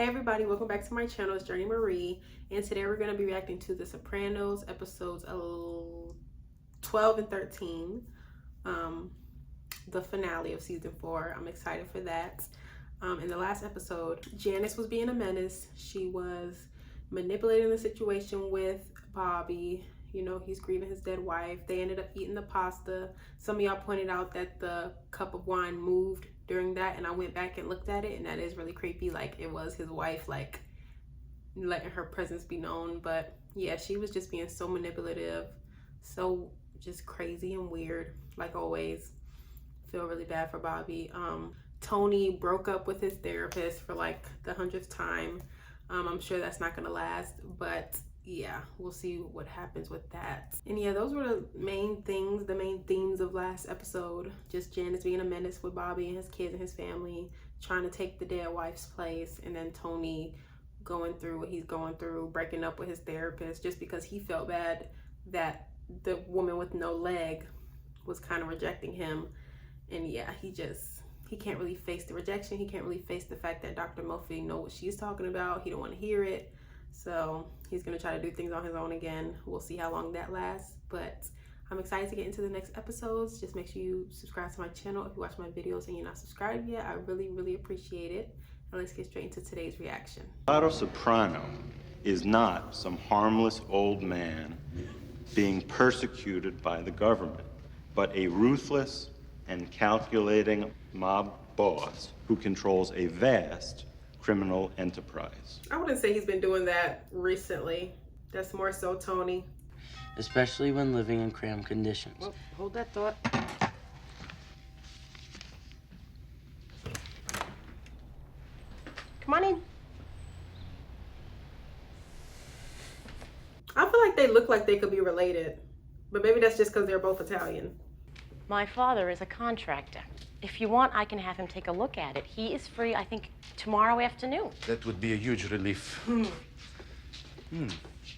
Hey everybody, welcome back to my channel. It's Journey Marie, and today we're going to be reacting to the Sopranos episodes 12 and 13, the finale of season 4. I'm excited for that. In the last episode, Janice was being a menace. She was manipulating the situation with Bobby. You know, he's grieving his dead wife. They ended up eating the pasta. Some of y'all pointed out that the cup of wine moved during that, and I went back and looked at it, and that is really creepy. Like, it was his wife, like, letting her presence be known. But yeah, she was just being so manipulative, so just crazy and weird, like always. Feel really bad for Bobby. Tony broke up with his therapist for like the 100th time. I'm sure that's not gonna last, but yeah, we'll see what happens with that. And yeah, those were the main things, the main themes of last episode. Just Janice being a menace with Bobby and his kids and his family, trying to take the dead wife's place, and then Tony going through what he's going through, breaking up with his therapist just because he felt bad that the woman with no leg was kind of rejecting him. And yeah, he can't really face the rejection. He can't really face the fact that Dr. Murphy knows what she's talking about. He don't want to hear it. So he's going to try to do things on his own again. We'll see how long that lasts. But I'm excited to get into the next episodes. Just make sure you subscribe to my channel if you watch my videos and you're not subscribed yet. I really, really appreciate it. And let's get straight into today's reaction. Soprano is not some harmless old man being persecuted by the government, but a ruthless and calculating mob boss who controls a vast criminal enterprise. I wouldn't say he's been doing that recently. That's more so Tony. Especially when living in cramped conditions. Well, hold that thought. Come on in. I feel like they look like they could be related, but maybe that's just because they're both Italian. My father is a contractor. If you want, I can have him take a look at it. He is free, I think, tomorrow afternoon. That would be a huge relief.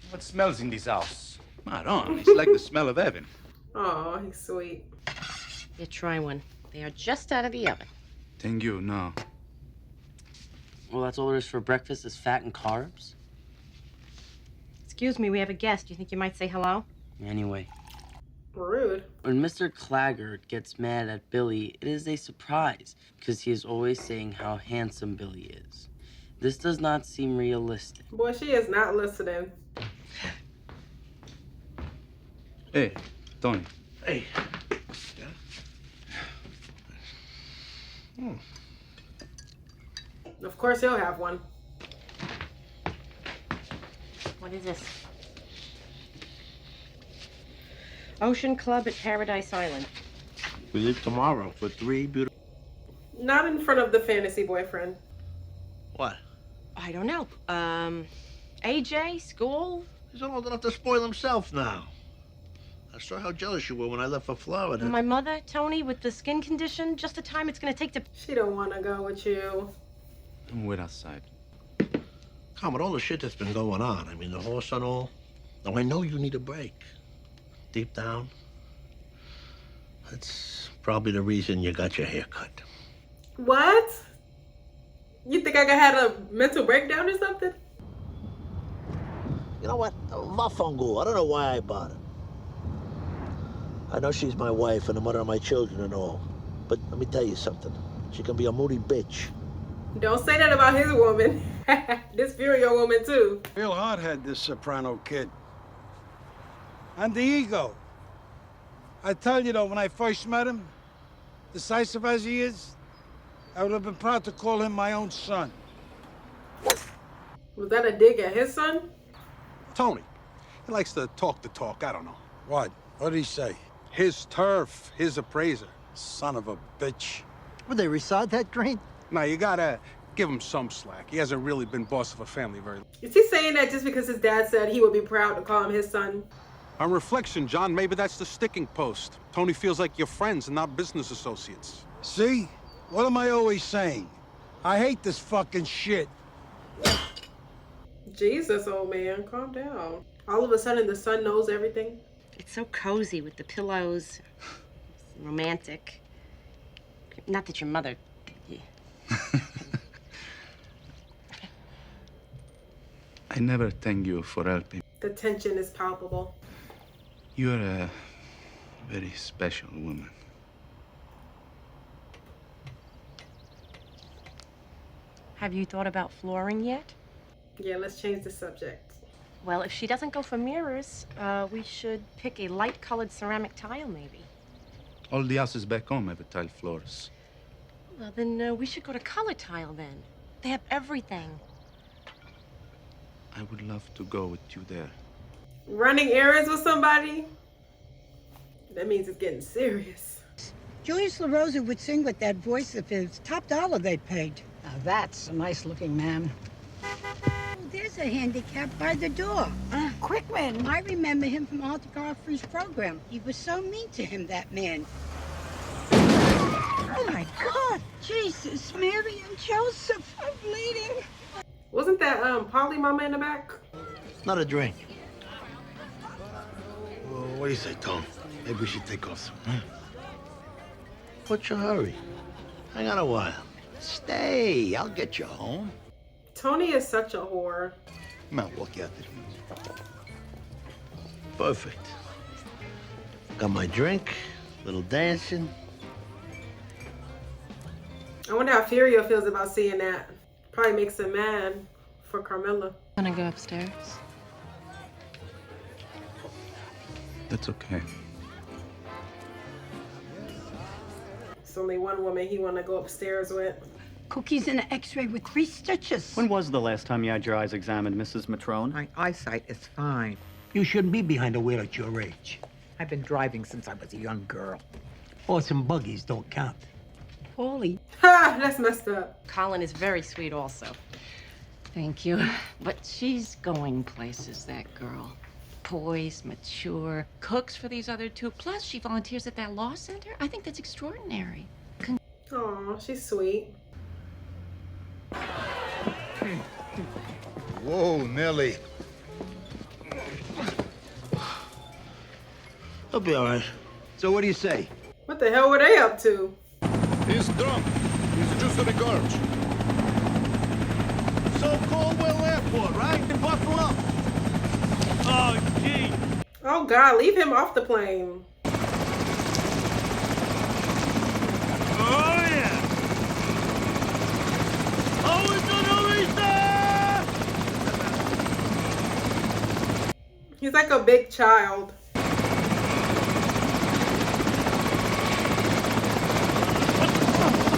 What smells in this house? Madon, it's like the smell of heaven. Oh, he's sweet. You try one. They are just out of the oven. Thank you, no. Well, that's all there is for breakfast is fat and carbs? Excuse me, we have a guest. You think you might say hello? Anyway. Rude. When Mr. Claggart gets mad at Billy, it is a surprise, because he is always saying how handsome Billy is. This does not seem realistic. Boy, she is not listening. Hey, Tony. Hey. Of course he'll have one. What is this? Ocean Club at Paradise Island. We leave tomorrow for 3 beautiful... Not in front of the fantasy boyfriend. What? I don't know. AJ, school? He's old enough to spoil himself now. I saw how jealous you were when I left for Florida. My mother, Tony, with the skin condition, just the time it's gonna take to... She don't want to go with you. I'm wait outside. Come, with all the shit that's been going on, I mean, the horse and all. Now, I know you need a break. Deep down, that's probably the reason you got your hair cut. What? You think I had a mental breakdown or something? You know what? Vafangu. I don't know why I bought it. I know she's my wife and the mother of my children and all. But let me tell you something. She can be a moody bitch. Don't say that about his woman. This Furio woman, too. Real hardhead, this Soprano kid. And the ego. I tell you, though, when I first met him, decisive as he is, I would have been proud to call him my own son. Was that a dig at his son? Tony, he likes to talk, I don't know. What? What did he say? His turf, his appraiser. Son of a bitch. Would they resod that green? Now, you gotta give him some slack. He hasn't really been boss of a family very long. Is he saying that just because his dad said he would be proud to call him his son? On reflection, John, maybe that's the sticking post. Tony feels like you're friends and not business associates. See? What am I always saying? I hate this fucking shit. Jesus, old man, calm down. All of a sudden, the son knows everything. It's so cozy with the pillows. It's romantic. Not that your mother... Yeah. I never thank you for helping. The tension is palpable. You're a very special woman. Have you thought about flooring yet? Yeah, let's change the subject. Well, if she doesn't go for mirrors, we should pick a light-colored ceramic tile, maybe. All the houses back home have tile floors. Well, then we should go to color tile then. They have everything. I would love to go with you there. Running errands with somebody? That means it's getting serious. Julius LaRosa would sing with that voice if his top dollar they'd paid. Now that's a nice-looking man. Oh, there's a handicap by the door. Quickman! I remember him from Arthur Godfrey's program. He was so mean to him, that man. Oh, my God. Jesus, Mary and Joseph, I'm bleeding. Wasn't that Polly Mama in the back? Not a drink. Well, what do you say, Tom? Maybe we should take off some, huh? What's your hurry? Hang on a while. Stay, I'll get you home. Tony is such a whore. Come on, walk out there. Perfect. Got my drink, little dancing. I wonder how Furio feels about seeing that. Probably makes him mad for Carmela. Wanna go upstairs? That's okay. It's only one woman he want to go upstairs with. Cookies and an x-ray with 3 stitches. When was the last time you had your eyes examined, Mrs. Matrone? My eyesight is fine. You shouldn't be behind the wheel at your age. I've been driving since I was a young girl. Horse and buggies don't count. Paulie. Ha! That's messed up. Colin is very sweet also. Thank you. But she's going places, that girl. Poised, mature, cooks for these other two. Plus, she volunteers at that law center. I think that's extraordinary. Aw, she's sweet. Whoa, Nellie. I'll be all right. So what do you say? What the hell were they up to? He's drunk. He's just a gorge. So Caldwell Airport, right? In Buffalo. Oh, gee. Oh God, leave him off the plane. Oh, yeah. Oh, it's He's like a big child.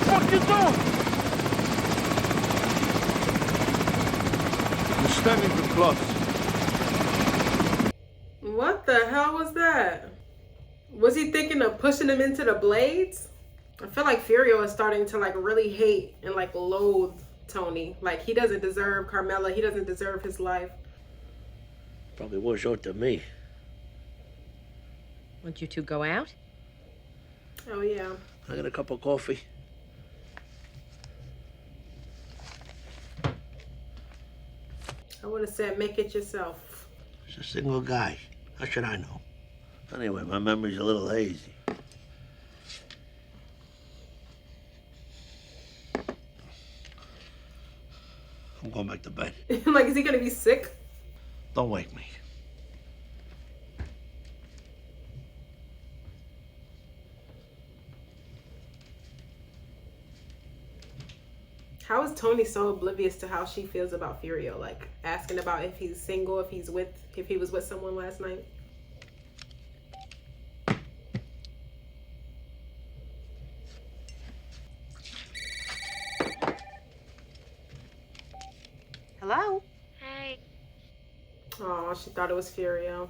What is that? You're standing too close. What the hell was that? Was he thinking of pushing him into the blades? I feel like Furio is starting to like really hate and like loathe Tony. Like he doesn't deserve Carmela. He doesn't deserve his life. Probably worse out than me. Want you two go out? Oh yeah. I got a cup of coffee. I would have said make it yourself. He's a single guy. How should I know? Anyway, my memory's a little hazy. I'm going back to bed. Like, is he gonna be sick? Don't wake me. How is Tony so oblivious to how she feels about Furio? Like asking about if he's single, if he was with someone last night. Hello? Hey. Oh, she thought it was Furio.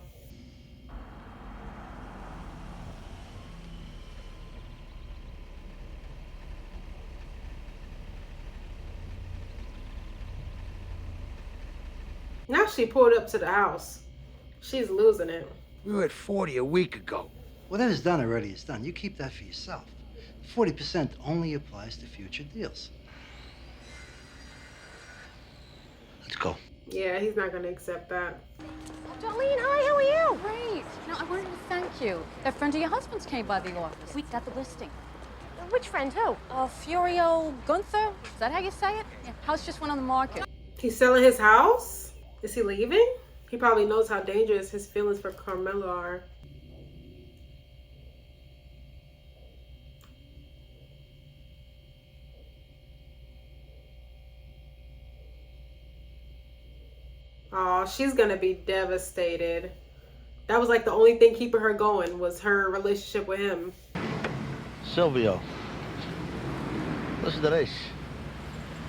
Now she pulled up to the house. She's losing it. We were at 40 a week ago. Whatever's done already is done. You keep that for yourself. 40% only applies to future deals. Let's go. Yeah, he's not gonna accept that. Darlene, hi, how are you? Great. No, I wanted to thank you. That friend of your husband's came by the office. We got the listing. Which friend? Who? Furio Gunther? Is that how you say it? Yeah, house just went on the market. He's selling his house? Is he leaving? He probably knows how dangerous his feelings for Carmela are. Oh, she's gonna be devastated. That was like the only thing keeping her going was her relationship with him. Silvio, listen to this.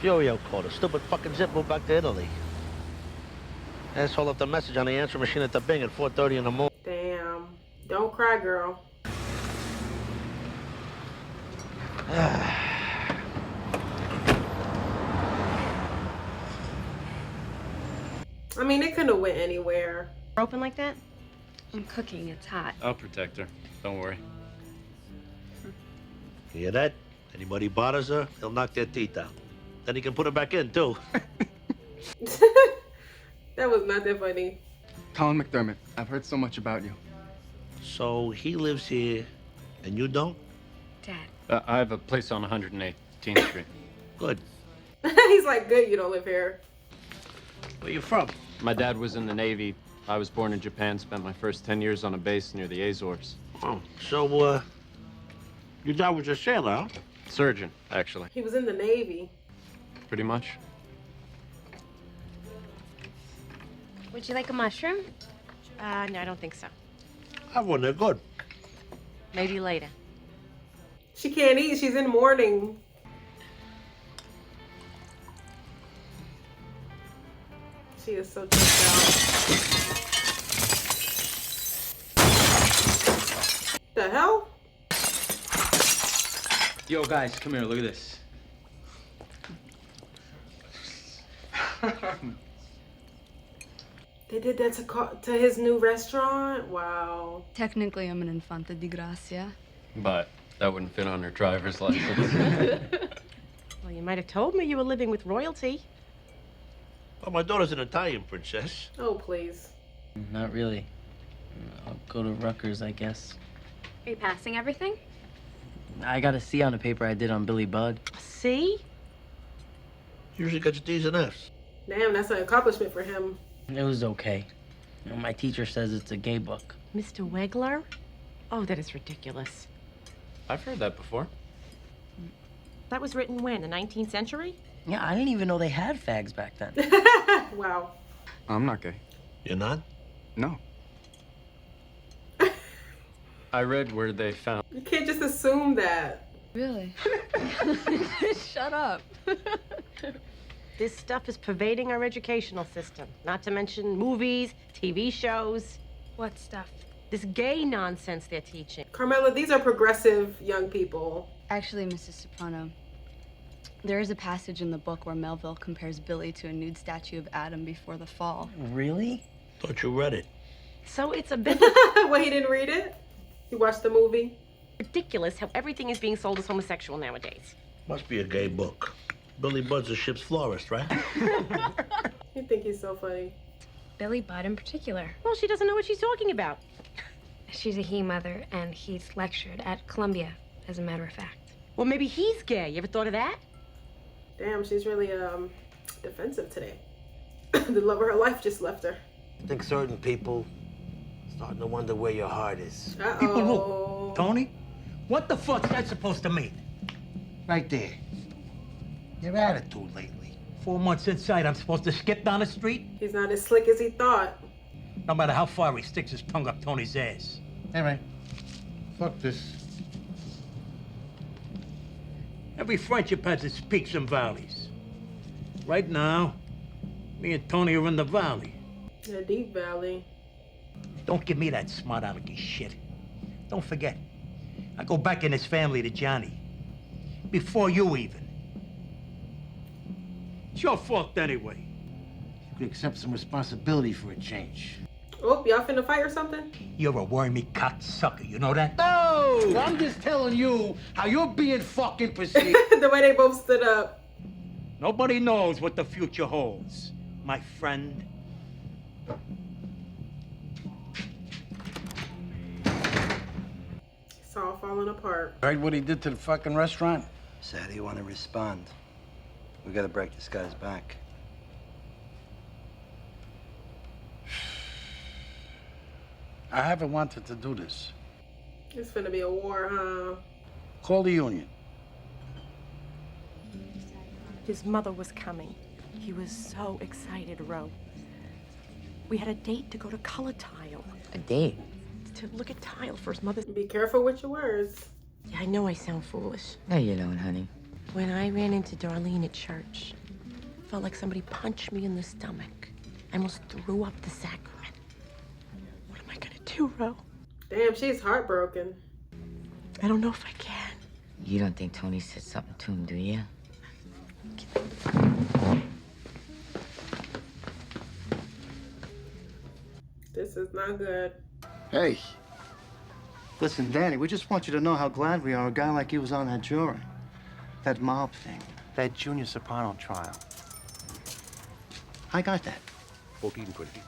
Furio called. A stupid fucking zip moved back to Italy. Asshole left a message on the answer machine at the Bing at 4:30 in the morning. Damn. Don't cry, girl. I mean, it couldn't have went anywhere. Open like that? I'm cooking. It's hot. I'll protect her. Don't worry. You hear that? Anybody bothers her, he'll knock their teeth out. Then he can put her back in, too. That was not that funny. Colin McDermott, I've heard so much about you. So he lives here, and you don't? Dad. I have a place on 118th Street. Good. He's like, good you don't live here. Where you from? My dad was in the Navy. I was born in Japan, spent my first 10 years on a base near the Azores. Oh, so, your dad was a sailor, huh? Surgeon, actually. He was in the Navy. Pretty much. Would you like a mushroom? No, I don't think so. Have one, they're good. Maybe later. She can't eat. She's in mourning. She is so checked out. The hell? Yo, guys, come here. Look at this. They did that to his new restaurant? Wow. Technically, I'm an Infanta di Gracia. But that wouldn't fit on her driver's license. Well, you might have told me you were living with royalty. Well, my daughter's an Italian princess. Oh, please. Not really. I'll go to Rutgers, I guess. Are you passing everything? I got a C on a paper I did on Billy Budd. See? Usually gets D's and F's. Damn, that's an accomplishment for him. It was okay. You know, my teacher says it's a gay book. Mr. Wegler? Oh, that is ridiculous. I've heard that before. That was written when? The 19th century? Yeah, I didn't even know they had fags back then. Wow. I'm not gay. You're not? No. I read where they found... You can't just assume that. Really? Shut up. This stuff is pervading our educational system. Not to mention movies, TV shows. What stuff? This gay nonsense they're teaching. Carmela, these are progressive young people. Actually, Mrs. Soprano, there is a passage in the book where Melville compares Billy to a nude statue of Adam before the fall. Really? Thought you read it. So it's a bit Wait, he didn't read it? He watched the movie? ridiculous how everything is being sold as homosexual nowadays. Must be a gay book. Billy Budd's a ship's florist, right? You think he's so funny. Billy Budd in particular. Well, she doesn't know what she's talking about. She's a he mother, and he's lectured at Columbia, as a matter of fact. Well, maybe he's gay. You ever thought of that? Damn, she's really defensive today. The love of her life just left her. I think certain people starting to wonder where your heart is. Uh-oh. Tony? What the fuck's that supposed to mean? Right there. Your attitude lately. 4 months inside, I'm supposed to skip down the street? He's not as slick as he thought. No matter how far he sticks his tongue up Tony's ass. All right. Fuck this. Every friendship has its peaks and valleys. Right now, me and Tony are in the valley. The deep valley. Don't give me that smart alecky shit. Don't forget, I go back in this family to Johnny. Before you even. It's your fault anyway. You could accept some responsibility for a change. Oh, y'all finna fight or something? You're a wormy cocksucker, you know that? No! I'm just telling you how you're being fucking perceived. The way they both stood up. Nobody knows what the future holds, my friend. It's all falling apart. Heard what he did to the fucking restaurant? So how do you want to respond? We gotta break this guy's back. I haven't wanted to do this. It's finna be a war, huh? Call the union. His mother was coming. He was so excited, Ro. We had a date to go to Color Tile. A date? To look at tile for his mother's... Be careful with your words. Yeah, I know I sound foolish. No, you don't, honey. When I ran into Darlene at church, felt like somebody punched me in the stomach. I almost threw up the sacrament. What am I gonna do, Ro? Damn, she's heartbroken. I don't know if I can. You don't think Tony said something to him, do you? This is not good. Hey. Listen, Danny, we just want you to know how glad we are a guy like you was on that jury. That mob thing. That Junior Soprano trial. I got that. 1420.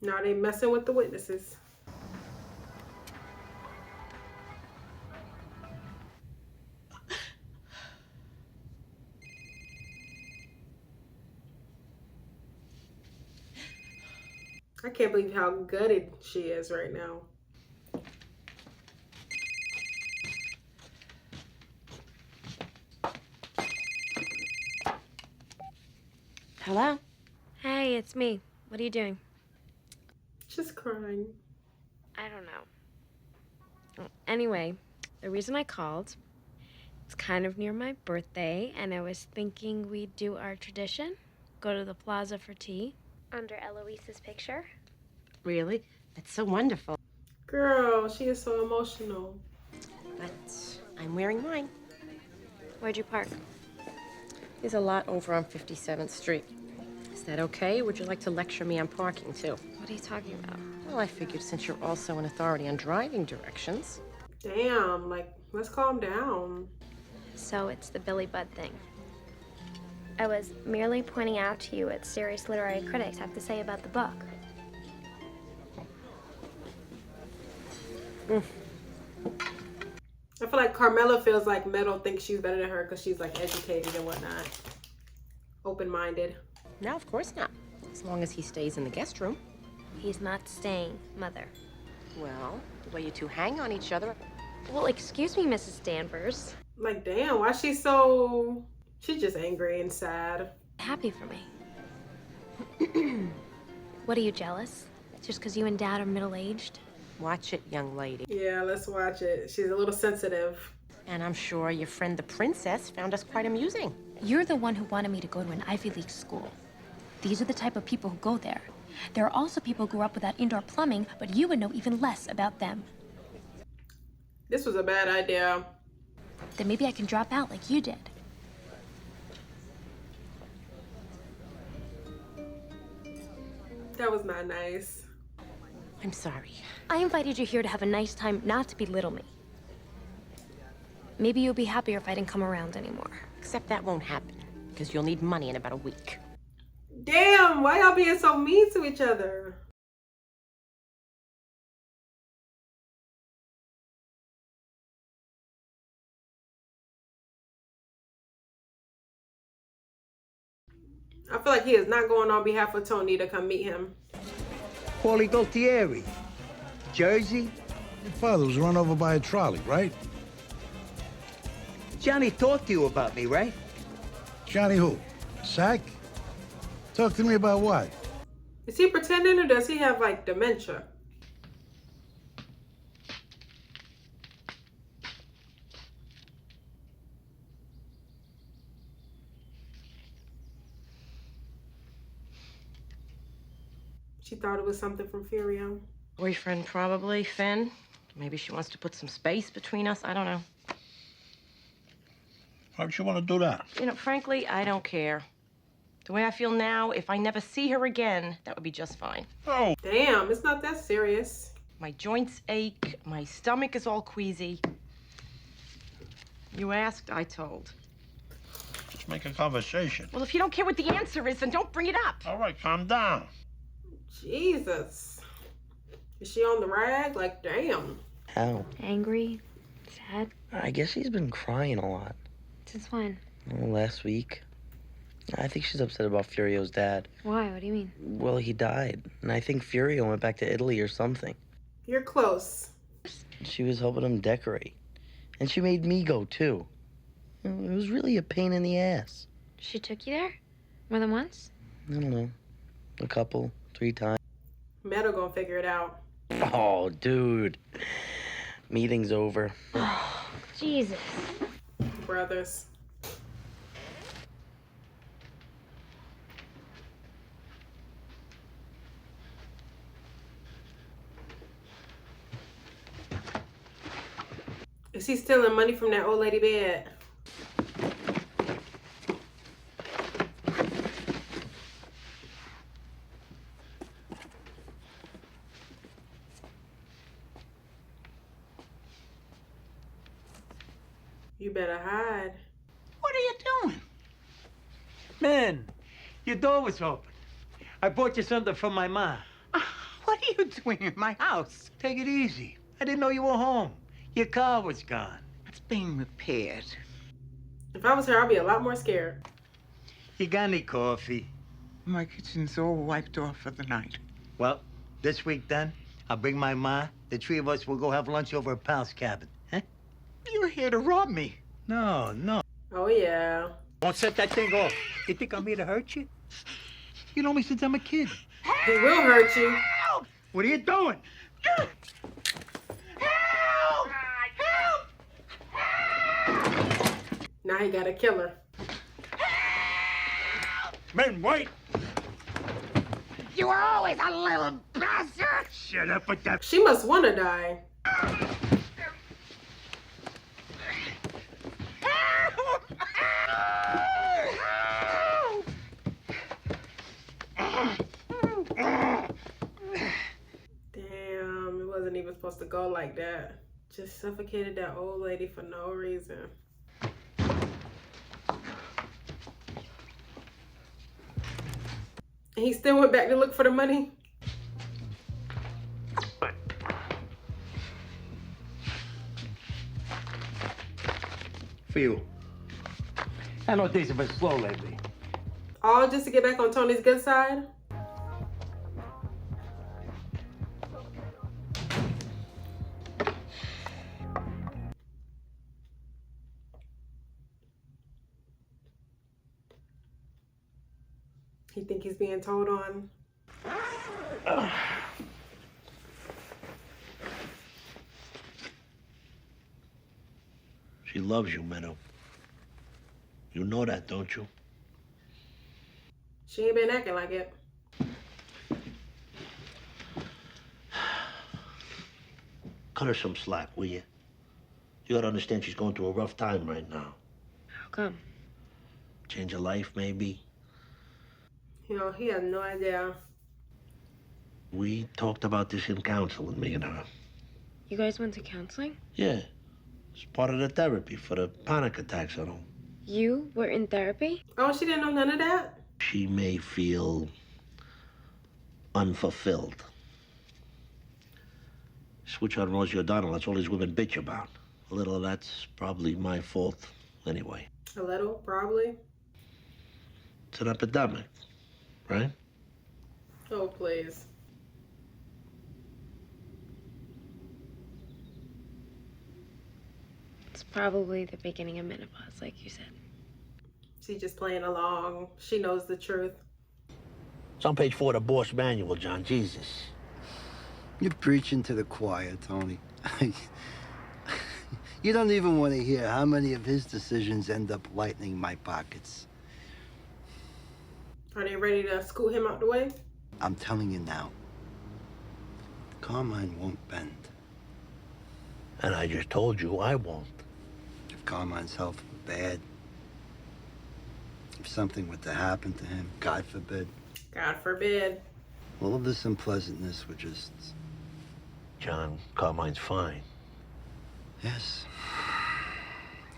Now they messing with the witnesses. I can't believe how gutted she is right now. Hello? Hey, it's me. What are you doing? Just crying. I don't know. Well, anyway, the reason I called, it's kind of near my birthday, and I was thinking we'd do our tradition, go to the plaza for tea. Under Eloise's picture. Really? That's so wonderful. Girl, she is so emotional. But I'm wearing mine. Where'd you park? There's a lot over on 57th Street. Is that okay? Would you like to lecture me on parking, too? What are you talking about? Well, I figured since you're also an authority on driving directions. Damn, like, let's calm down. So it's the Billy Budd thing. I was merely pointing out to you what serious literary critics have to say about the book. I feel like Carmela feels like Meadow thinks she's better than her because she's like educated and whatnot. Open-minded. No, of course not. As long as he stays in the guest room. He's not staying, Mother. Well, the way you two hang on each other. Well, excuse me, Mrs. Danvers. Like, damn, why she so... She's just angry and sad. Happy for me. What, are you jealous? Just because you and Dad are middle-aged? Watch it, young lady. Yeah, let's watch it. She's a little sensitive. And I'm sure your friend the princess found us quite amusing. You're the one who wanted me to go to an Ivy League school. These are the type of people who go there. There are also people who grew up without indoor plumbing, but you would know even less about them. This was a bad idea. Then maybe I can drop out like you did. That was not nice. I'm sorry. I invited you here to have a nice time, not to belittle me. Maybe you'll be happier if I didn't come around anymore. Except that won't happen, because you'll need money in about a week. Damn, why y'all being so mean to each other? I feel like he is not going on behalf of Tony to come meet him. Paulie Gaultieri. Jersey? Your father was run over by a trolley, right? Johnny talked to you about me, right? Johnny who? Sack? Talk to me about what? Is he pretending or does he have like dementia? She thought it was something from Furio. Boyfriend, probably, Finn. Maybe she wants to put some space between us. I don't know. Why'd you want to do that? You know, frankly, I don't care. The way I feel now, if I never see her again, that would be just fine. Oh. Damn, it's not that serious. My joints ache. My stomach is all queasy. You asked, I told. Just make a conversation. Well, if you don't care what the answer is, then don't bring it up. All right, calm down. Jesus. Is she on the rag? Like, damn. How? Angry? Sad? I guess he's been crying a lot. Since when? Last week. I think she's upset about Furio's dad. Why? What do you mean? Well, he died, and I think Furio went back to Italy or something. You're close. She was helping him decorate. And she made me go, too. It was really a pain in the ass. She took you there? More than once? I don't know. A couple, 3 times. Meadow gonna figure it out. Oh, dude. Meeting's over. Jesus. Brothers. Is he stealing money from that old lady bed? You better hide. What are you doing? Man, your door was open. I bought you something from my ma. What are you doing in my house? Take it easy. I didn't know you were home. Your car was gone. It's being repaired. If I was her, I'd be a lot more scared. You got any coffee? My kitchen's all wiped off for the night. Well, this week then, I'll bring my ma. The 3 of us will go have lunch over at Pal's cabin. Huh? You're here to rob me. No, no. Oh, yeah. Don't set that thing off. You think I'm here to hurt you? You know me since I'm a kid. He will hurt you. Help! What are you doing? Help! Help! Now he got a killer. Men, wait! You were always a little bastard! Shut up with that. She must want to die. Damn, it wasn't even supposed to go like that. Just suffocated that old lady for no reason. And he still went back to look for the money? For you. I know things have been slow lately. All just to get back on Tony's good side? He think he's being told on? She loves you, Meadow. You know that, don't you? She ain't been acting like it. Cut her some slack, will you? You gotta understand she's going through a rough time right now. How come? Change of life, maybe. You know, he has no idea. We talked about this in counseling, me and her. You guys went to counseling? Yeah. It's part of the therapy for the panic attacks and all. You were in therapy? Oh, she didn't know none of that? She may feel unfulfilled. Switch on Rosie O'Donnell, that's all these women bitch about. A little of that's probably my fault anyway. A little, probably. It's an epidemic, right? Oh, please. It's probably the beginning of menopause, like you said. She's just playing along. She knows the truth. It's on page 4 of the Boss Manual, John. Jesus. You're preaching to the choir, Tony. You don't even want to hear how many of his decisions end up lightening my pockets. Are they ready to scoot him out the way? I'm telling you now. Carmine won't bend. And I just told you I won't. If Carmine's health were bad, if something were to happen to him, God forbid. God forbid. All of this unpleasantness would just... John, Carmine's fine. Yes.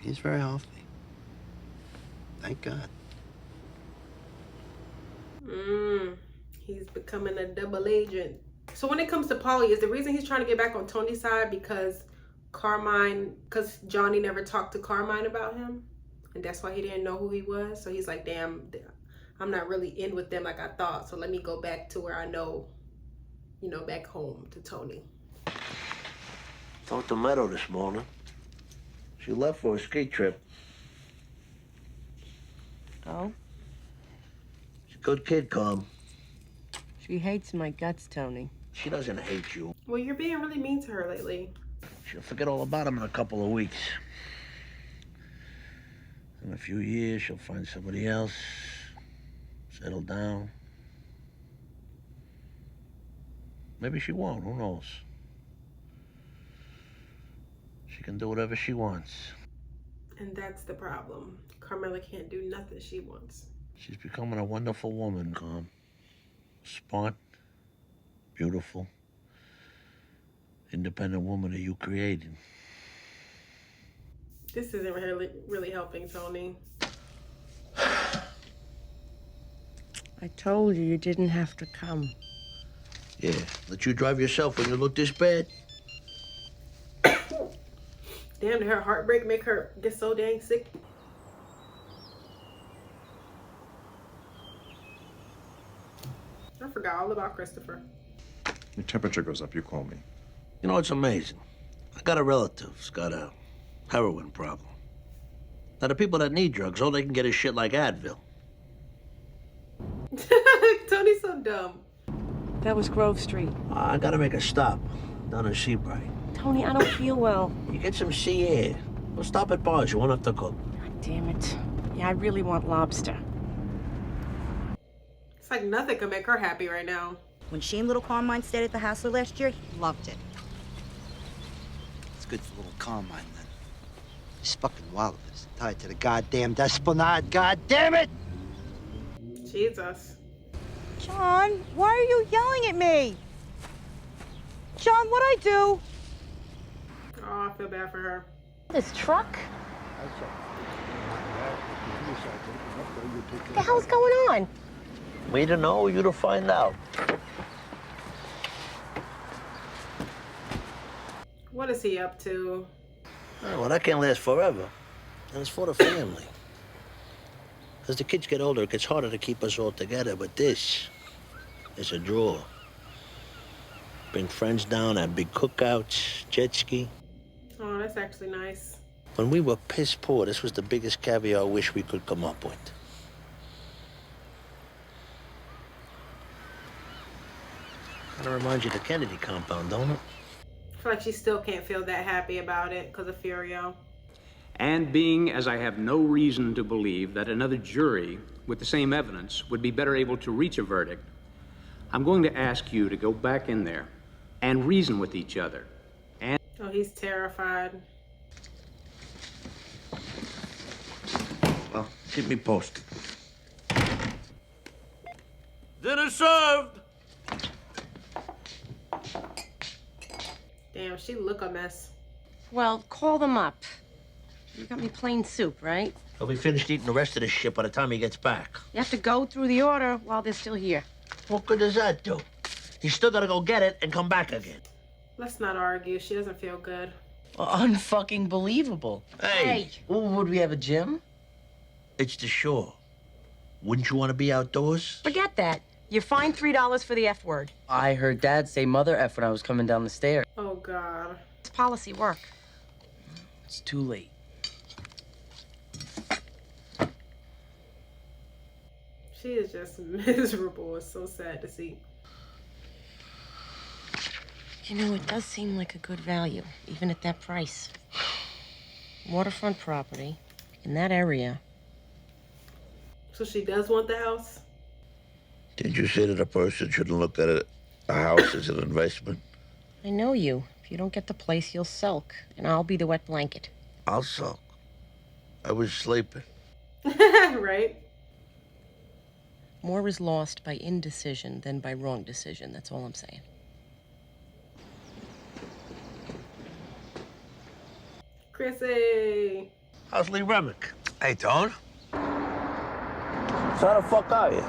He's very healthy. Thank God. He's becoming a double agent. So when it comes to Paulie, is the reason he's trying to get back on Tony's side because Johnny never talked to Carmine about him? and that's why he didn't know who he was. So he's like, damn, I'm not really in with them like I thought. So let me go back to where I know, you know, back home to Tony. Talked to Meadow this morning. She left for a ski trip. Oh? She's a good kid, Calm. She hates my guts, Tony. She doesn't hate you. Well, you're being really mean to her lately. She'll forget all about him in a couple of weeks. In a few years, she'll find somebody else, settle down. Maybe she won't, who knows? She can do whatever she wants. And that's the problem. Carmela can't do nothing she wants. She's becoming a wonderful woman, Calm. Smart, beautiful, independent woman that you created. This isn't really helping, Tony. I told you didn't have to come. Yeah, let you drive yourself when you look this bad. Damn, did her heartbreak make her get so dang sick? I forgot all about Christopher. Your temperature goes up, you call me. You know, it's amazing. I got a relative who's got a heroin problem. Now, the people that need drugs, all they can get is shit like Advil. Tony's so dumb. That was Grove Street. I gotta make a stop down in Seabright. Tony, I don't feel well. You get some sea air. We'll stop at bars. You won't have to cook. God damn it. Yeah, I really want lobster. It's like nothing can make her happy right now. When she and little Carmine stayed at the Hassler last year, he loved it. It's good for little Carmine, then. He's fucking wallopers. Tied to the goddamn Esplanade. God damn it! Jesus. John, why are you yelling at me? John, what'd I do? Oh, I feel bad for her. This truck? What the hell's going on? Me to know, you to find out. What is he up to? Oh, well, that can't last forever. And it's for the family. As the kids get older, it gets harder to keep us all together, but this is a draw. Bring friends down, have big cookouts, jet ski. Oh, that's actually nice. When we were piss poor, this was the biggest caviar wish we could come up with. Kind of reminds you of the Kennedy compound, don't it? I feel like she still can't feel that happy about it because of Furio. And being as I have no reason to believe that another jury with the same evidence would be better able to reach a verdict, I'm going to ask you to go back in there and reason with each other. And oh, he's terrified. Well, keep me posted. Dinner served! Damn, she look a mess. Well, call them up. You got me plain soup, right? He'll be finished eating the rest of this shit by the time he gets back. You have to go through the order while they're still here. What good does that do? He's still gotta go get it and come back again. Let's not argue. She doesn't feel good. Unfucking believable. Hey! Would we have a gym? It's the shore. Wouldn't you want to be outdoors? Forget that. You're fined $3 for the F word. I heard Dad say mother F when I was coming down the stairs. Oh, God. It's policy work. It's too late. She is just miserable. It's so sad to see. You know, it does seem like a good value, even at that price. Waterfront property in that area. So she does want the house? Did you say that a person shouldn't look at a house as an investment? I know you. If you don't get the place, you'll sulk, and I'll be the wet blanket. I'll sulk. I was sleeping. Right? More is lost by indecision than by wrong decision. That's all I'm saying. Chrissy. How's Lee Remick? Hey, Tone. So how the fuck are you?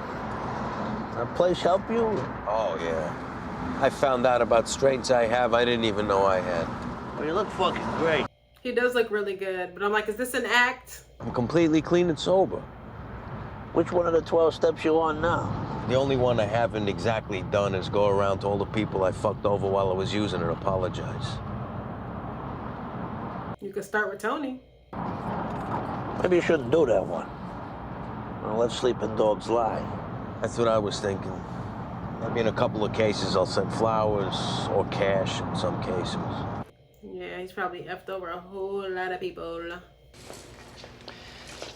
That place help you? Oh, yeah. I found out about strengths I have I didn't even know I had. Well, you look fucking great. He does look really good, but I'm like, is this an act? I'm completely clean and sober. Which one of the 12 steps you on now? The only one I haven't exactly done is go around to all the people I fucked over while I was using and apologize. You could start with Tony. Maybe you shouldn't do that one. Well, let sleeping dogs lie. That's what I was thinking. Maybe in a couple of cases I'll send flowers or cash in some cases. Yeah, he's probably effed over a whole lot of people.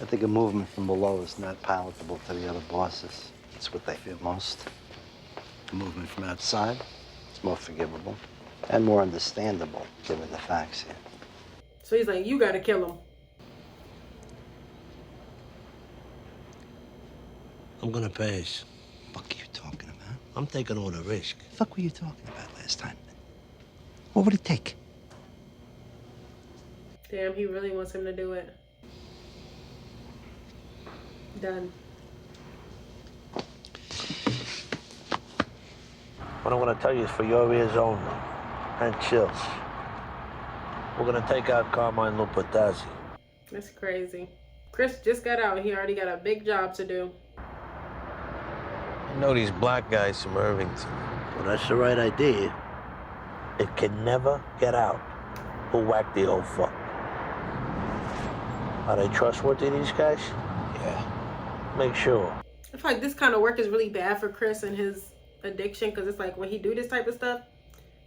I think a movement from below is not palatable to the other bosses. It's what they fear most. A movement from outside, it's more forgivable and more understandable, given the facts here. So he's like, you gotta kill him. I'm gonna pass. Fuck are you talking about? I'm taking all the risk. Fuck were you talking about last time? What would it take? Damn, he really wants him to do it. Done. What I'm gonna tell you is for your ears only. And chills. We're gonna take out Carmine Lupatazzi. That's crazy. Chris just got out and he already got a big job to do. You know these black guys from Irvington. Well, that's the right idea. It can never get out who whacked the old fuck. Are they trustworthy, these guys? Yeah. Make sure. I feel like this kind of work is really bad for Chris and his addiction, because it's like when he do this type of stuff,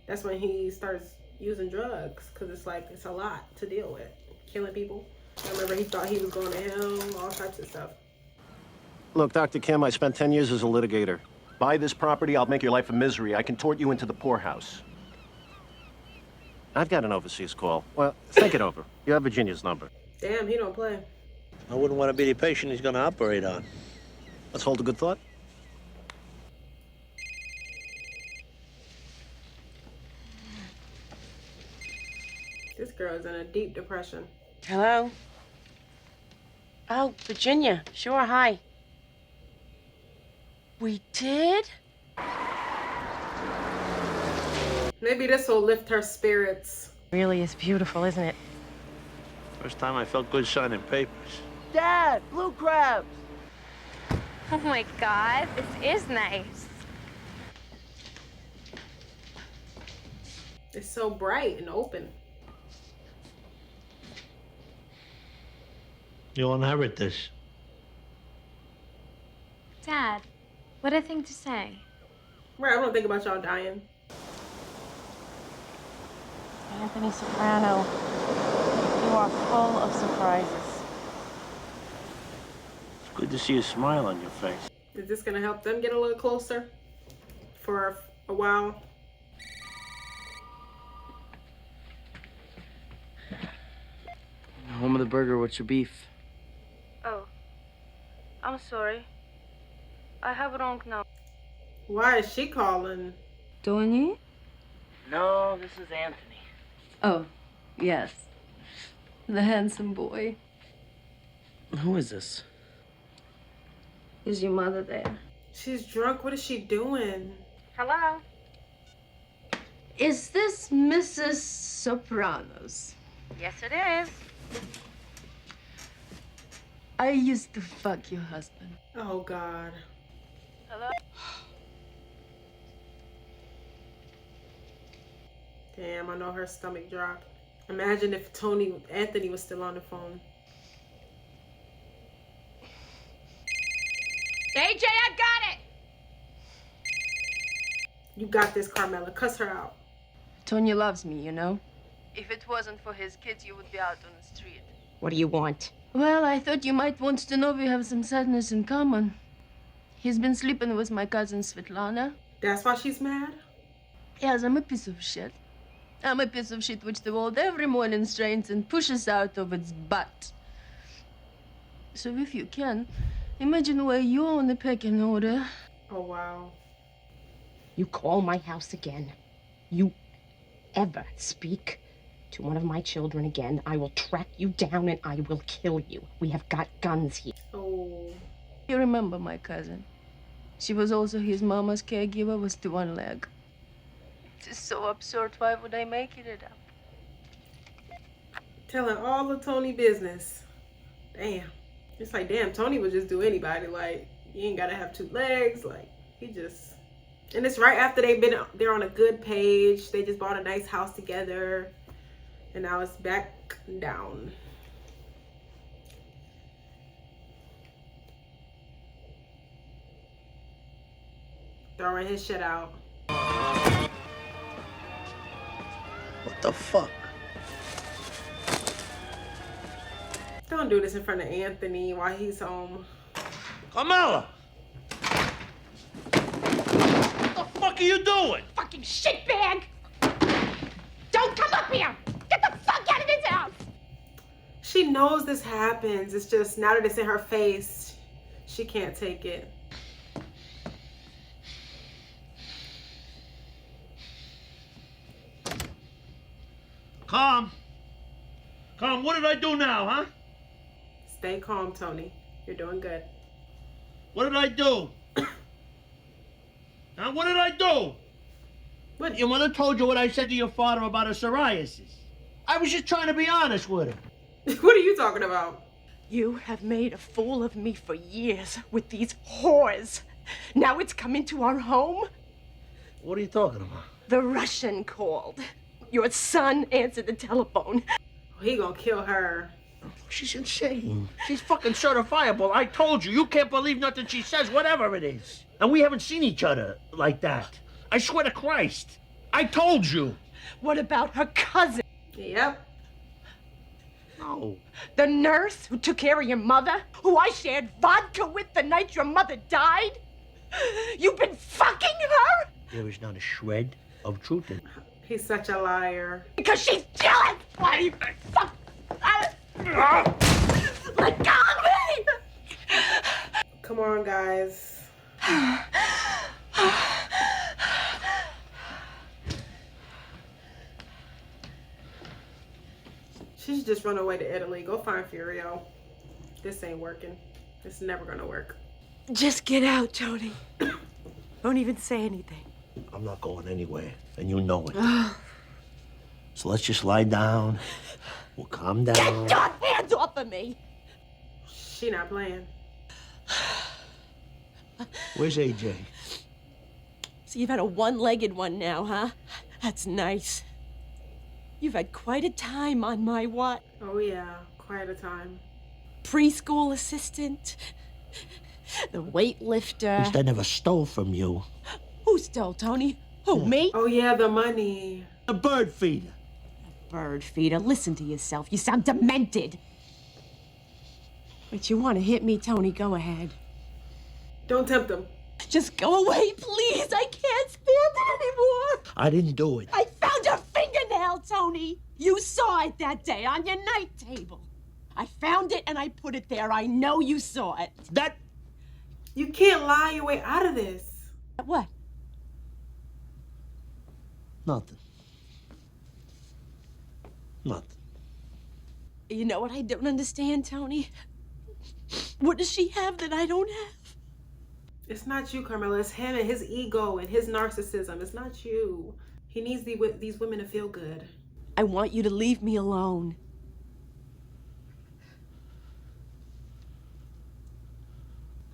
that's when he starts using drugs, because it's like it's a lot to deal with. Killing people. I remember he thought he was going to hell, all types of stuff. Look, Dr. Kim, I spent 10 years as a litigator. Buy this property, I'll make your life a misery. I can tort you into the poorhouse. I've got an overseas call. Well, think it over. You have Virginia's number. Damn, he don't play. I wouldn't want to be the patient he's gonna operate on. Let's hold a good thought. This girl's in a deep depression. Hello? Oh, Virginia. Sure, hi. We did? Maybe this will lift her spirits. Really is beautiful, isn't it? First time I felt good signing papers. Dad, blue crabs. Oh my God, this is nice. It's so bright and open. You'll inherit this. Dad, what a thing to say. Right, I don't think about y'all dying. Anthony Soprano, you are full of surprises. It's good to see a smile on your face. Is this gonna help them get a little closer for a while? Home of the burger, what's your beef? Oh, I'm sorry. I have wrong number. Why is she calling? Tony? No, this is Anthony. Oh, yes. The handsome boy. Who is this? Is your mother there? She's drunk. What is she doing? Hello? Is this Mrs. Sopranos? Yes, it is. I used to fuck your husband. Oh, God. Hello? Damn, I know her stomach dropped. Imagine if Anthony was still on the phone. AJ, I got it! You got this, Carmela. Cuss her out. Tony loves me, you know? If it wasn't for his kids, you would be out on the street. What do you want? Well, I thought you might want to know we have some sadness in common. He's been sleeping with my cousin Svetlana. That's why she's mad? Yes, I'm a piece of shit. I'm a piece of shit which the world every morning strains and pushes out of its butt. So if you can, imagine where you're on the pecking order. Oh, wow. You call my house again. You ever speak to one of my children again, I will track you down and I will kill you. We have got guns here. Oh. You remember my cousin? She was also his mama's caregiver with the one leg. It's so absurd. Why would I make it up? Telling all the Tony business. Damn. It's like, damn, Tony would just do anybody. Like, you ain't gotta have two legs. Like, he just... And it's right after they're on a good page. They just bought a nice house together. And now it's back down. Throwing his shit out. What the fuck? Don't do this in front of Anthony while he's home. Carmela! What the fuck are you doing? Fucking shitbag! Don't come up here! Get the fuck out of this house! She knows this happens. It's just now that it's in her face, she can't take it. Calm, what did I do now, huh? Stay calm, Tony. You're doing good. What did I do? Now, what did I do? What? Your mother told you what I said to your father about her psoriasis. I was just trying to be honest with her. What are you talking about? You have made a fool of me for years with these whores. Now it's come into our home. What are you talking about? The Russian called. Your son answered the telephone. He gonna kill her. She's insane. She's fucking certifiable. I told you. You can't believe nothing she says, whatever it is. And we haven't seen each other like that. I swear to Christ. I told you. What about her cousin? Yep. No. The nurse who took care of your mother? Who I shared vodka with the night your mother died? You've been fucking her? There is not a shred of truth in it. He's such a liar. Because she's jealous! Why? Fuck! Let go of me! Come on, guys. She should just run away to Italy. Go find Furio. This ain't working. It's never gonna work. Just get out, Tony. Don't even say anything. I'm not going anywhere, and you know it. So let's just lie down. We'll calm down. Get your hands off of me! She not playing. Where's AJ? So you've had a one-legged one now, huh? That's nice. You've had quite a time on my what? Oh yeah, quite a time. Preschool assistant, the weightlifter. Which I never stole from you. Who stole, Tony? Who, me? Oh yeah, the money. A bird feeder. Bird feeder, listen to yourself. You sound demented. But you want to hit me, Tony, go ahead. Don't tempt him. Just go away, please. I can't stand it anymore. I didn't do it. I found your fingernail, Tony. You saw it that day on your night table. I found it and I put it there. I know you saw it. That... You can't lie your way out of this. What? Nothing. Nothing. You know what I don't understand, Tony? What does she have that I don't have? It's not you, Carmela. It's him and his ego and his narcissism. It's not you. He needs these women to feel good. I want you to leave me alone.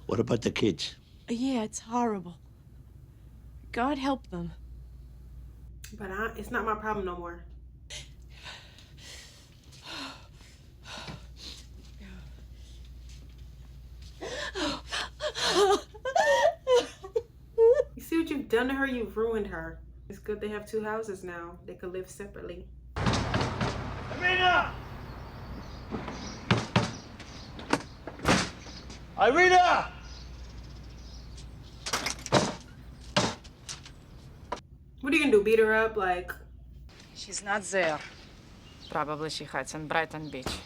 What about the kids? Yeah, it's horrible. God help them. But it's not my problem no more. You see what you've done to her? You've ruined her. It's good they have two houses now. They could live separately. Irina! Irina! What are you gonna do? Beat her up? Like... She's not there. Probably she hides on Brighton Beach.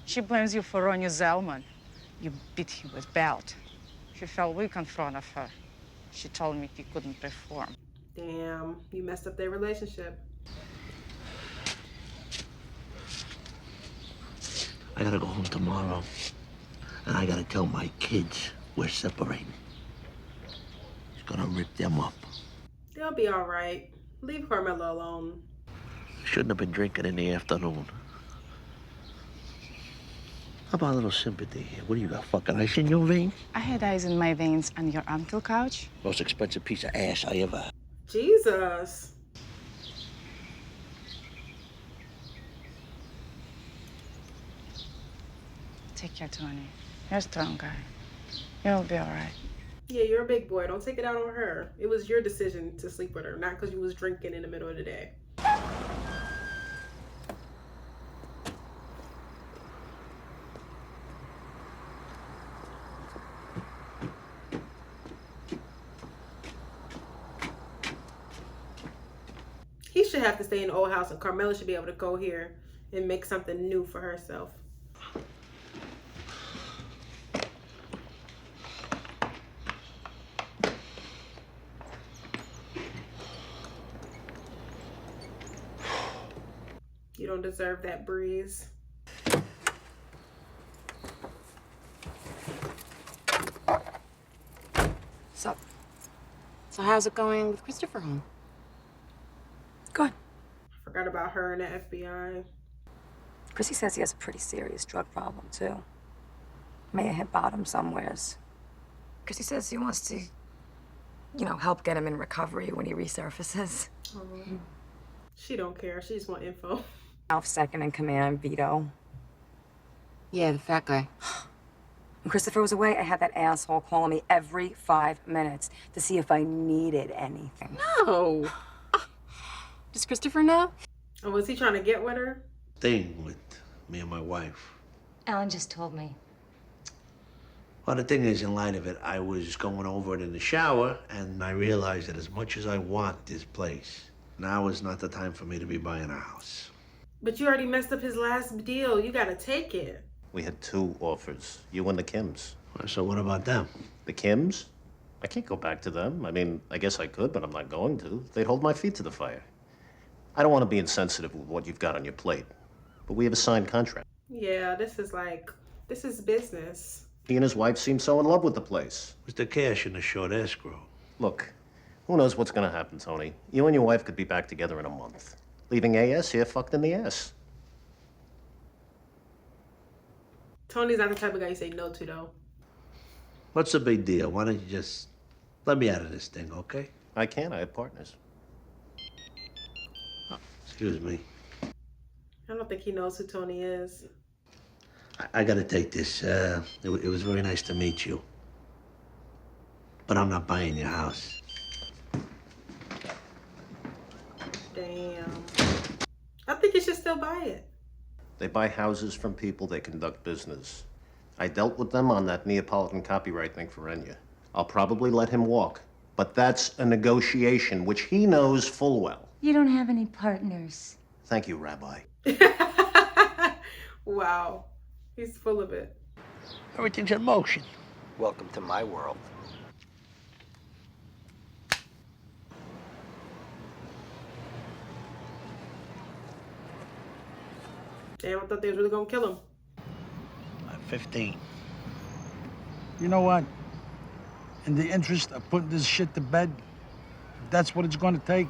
She blames you for Ronnie Zellman. You beat him with belt. He fell weak in front of her. She told me he couldn't perform. Damn, you messed up their relationship. I gotta go home tomorrow. And I gotta tell my kids we're separating. She's gonna rip them up. They'll be all right. Leave Carmela alone. Shouldn't have been drinking in the afternoon. How about a little sympathy here? What do you got, fucking ice in your veins? I had ice in my veins on your uncle couch. Most expensive piece of ass I ever... Jesus. Take care, Tony. You're a strong guy. You'll be all right. Yeah, you're a big boy. Don't take it out on her. It was your decision to sleep with her, not because you was drinking in the middle of the day. He should have to stay in the old house, and Carmela should be able to go here and make something new for herself. You don't deserve that breeze. So how's it going with Christopher home? Good. I forgot about her and the FBI. Chrissy says he has a pretty serious drug problem, too. May have hit bottom somewheres. Chrissy says he wants to, help get him in recovery when he resurfaces. She don't care. She just want info. Alf's second in command, Vito. Yeah, the fat guy. When Christopher was away, I had that asshole calling me every 5 minutes to see if I needed anything. No. Does Christopher know? Oh, was he trying to get with her? Thing with me and my wife. Alan just told me. Well, the thing is, in light of it, I was going over it in the shower, and I realized that as much as I want this place, now is not the time for me to be buying a house. But you already messed up his last deal. You gotta take it. We had 2 offers, you and the Kims. So what about them? The Kims? I can't go back to them. I mean, I guess I could, but I'm not going to. They'd hold my feet to the fire. I don't want to be insensitive with what you've got on your plate, but we have a signed contract. Yeah, this is business. He and his wife seem so in love with the place. With the cash in the short escrow. Look, who knows what's going to happen, Tony? You and your wife could be back together in a month. Leaving AS here fucked in the ass. Tony's not the type of guy you say no to, though. What's the big deal? Why don't you just let me out of this thing, okay? I can't. I have partners. Excuse me. I don't think he knows who Tony is. I gotta take this. It was very nice to meet you. But I'm not buying your house. Damn. I think you should still buy it. They buy houses from people, they conduct business. I dealt with them on that Neapolitan copyright thing for Enya. I'll probably let him walk, but that's a negotiation, which he knows full well. You don't have any partners. Thank you, Rabbi. Wow. He's full of it. Everything's in motion. Welcome to my world. Damn, I thought they was really gonna kill him. I'm 15. You know what? In the interest of putting this shit to bed, if that's what it's gonna take,